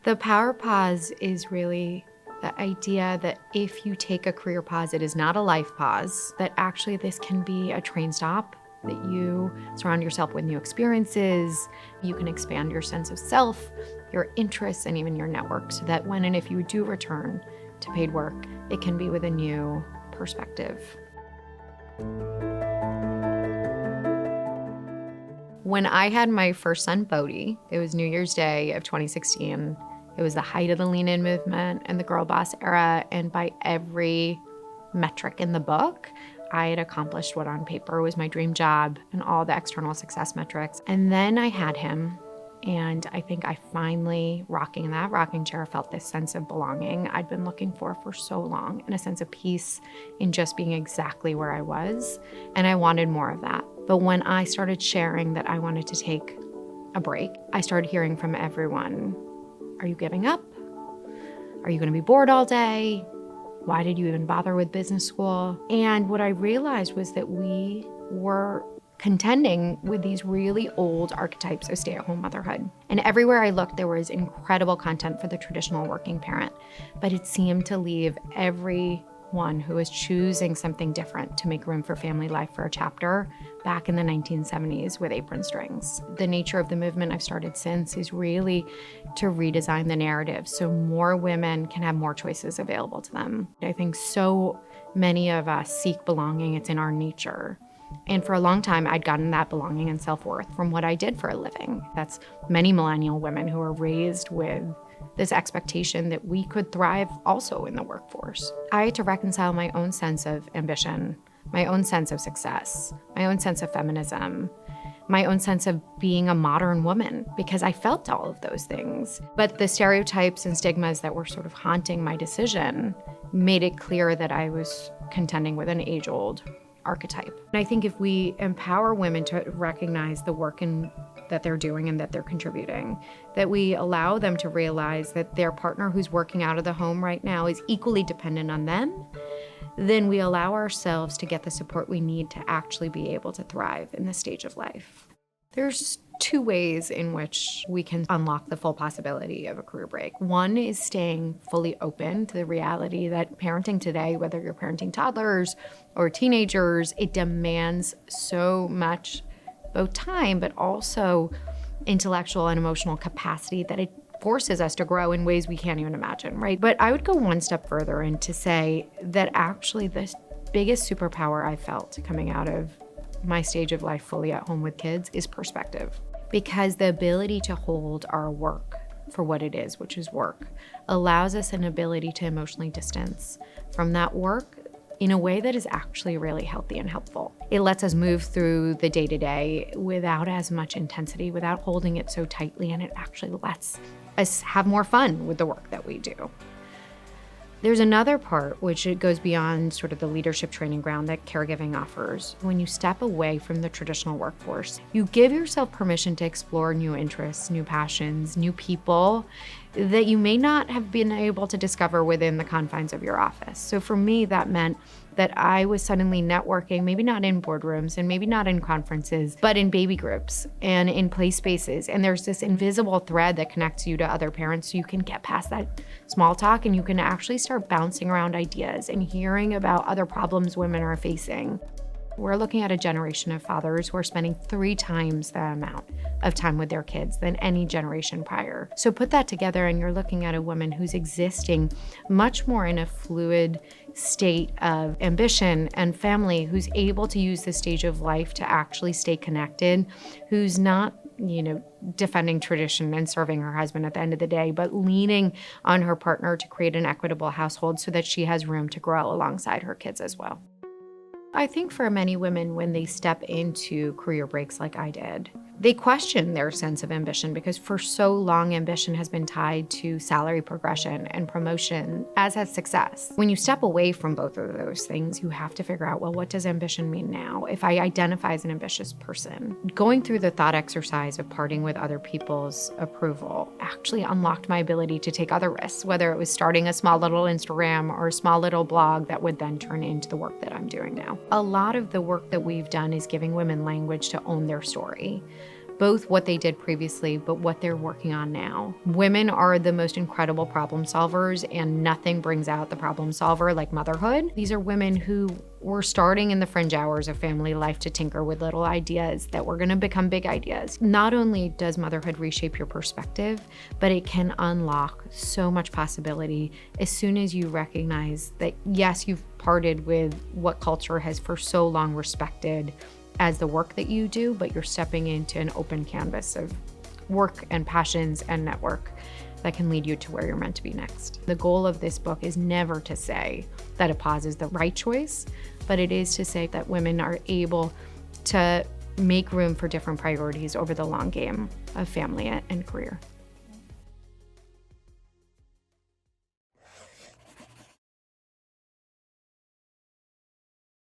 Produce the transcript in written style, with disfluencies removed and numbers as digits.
The power pause is really the idea that if you take a career pause, it is not a life pause, that actually this can be a train stop, that you surround yourself with new experiences, you can expand your sense of self, your interests, and even your network, so that when and if you do return to paid work, it can be with a new perspective. When I had my first son, Bodhi, it was New Year's Day of 2016. It was the height of the Lean In movement and the girl boss era, and by every metric in the book, I had accomplished what on paper was my dream job and all the external success metrics. And then I had him, and I think I finally, rocking in that rocking chair, felt this sense of belonging I'd been looking for so long, and a sense of peace in just being exactly where I was. And I wanted more of that. But when I started sharing that I wanted to take a break, I started hearing from everyone, are you giving up? Are you going to be bored all day? Why did you even bother with business school? And what I realized was that we were contending with these really old archetypes of stay-at-home motherhood. And everywhere I looked, there was incredible content for the traditional working parent, but it seemed to leave everyone who was choosing something different to make room for family life for a chapter back in the 1970s with apron strings. The nature of the movement I've started since is really to redesign the narrative so more women can have more choices available to them. I think so many of us seek belonging. It's in our nature. And for a long time, I'd gotten that belonging and self-worth from what I did for a living. That's many millennial women who are raised with this expectation that we could thrive also in the workforce. I had to reconcile my own sense of ambition, my own sense of success, my own sense of feminism, my own sense of being a modern woman, because I felt all of those things. But the stereotypes and stigmas that were sort of haunting my decision made it clear that I was contending with an age-old archetype. And I think if we empower women to recognize the work that they're doing and that they're contributing, that we allow them to realize that their partner who's working out of the home right now is equally dependent on them, then we allow ourselves to get the support we need to actually be able to thrive in this stage of life. There's two ways in which we can unlock the full possibility of a career break. One is staying fully open to the reality that parenting today, whether you're parenting toddlers or teenagers, it demands so much, both time, but also intellectual and emotional capacity, that it forces us to grow in ways we can't even imagine, right? But I would go one step further and to say that actually the biggest superpower I felt coming out of my stage of life fully at home with kids is perspective. Because the ability to hold our work for what it is, which is work, allows us an ability to emotionally distance from that work in a way that is actually really healthy and helpful. It lets us move through the day-to-day without as much intensity, without holding it so tightly, and it actually lets us have more fun with the work that we do. There's another part which it goes beyond sort of the leadership training ground that caregiving offers. When you step away from the traditional workforce, you give yourself permission to explore new interests, new passions, new people that you may not have been able to discover within the confines of your office. So for me, that meant that I was suddenly networking, maybe not in boardrooms and maybe not in conferences, but in baby groups and in play spaces. And there's this invisible thread that connects you to other parents, so you can get past that small talk and you can actually start bouncing around ideas and hearing about other problems women are facing. We're looking at a generation of fathers who are spending 3 times the amount of time with their kids than any generation prior. So put that together and you're looking at a woman who's existing much more in a fluid state of ambition and family, who's able to use this stage of life to actually stay connected, who's not defending tradition and serving her husband at the end of the day, but leaning on her partner to create an equitable household so that she has room to grow alongside her kids as well. I think for many women, when they step into career breaks like I did, they question their sense of ambition, because for so long, ambition has been tied to salary progression and promotion, as has success. When you step away from both of those things, you have to figure out, well, what does ambition mean now? If I identify as an ambitious person, going through the thought exercise of parting with other people's approval actually unlocked my ability to take other risks, whether it was starting a small little Instagram or a small little blog that would then turn into the work that I'm doing now. A lot of the work that we've done is giving women language to own their story. both what they did previously, but what they're working on now. Women are the most incredible problem solvers, and nothing brings out the problem solver like motherhood. These are women who were starting in the fringe hours of family life to tinker with little ideas that were gonna become big ideas. Not only does motherhood reshape your perspective, but it can unlock so much possibility as soon as you recognize that, yes, you've parted with what culture has for so long respected as the work that you do, but you're stepping into an open canvas of work and passions and network that can lead you to where you're meant to be next. The goal of this book is never to say that a pause is the right choice, but it is to say that women are able to make room for different priorities over the long game of family and career.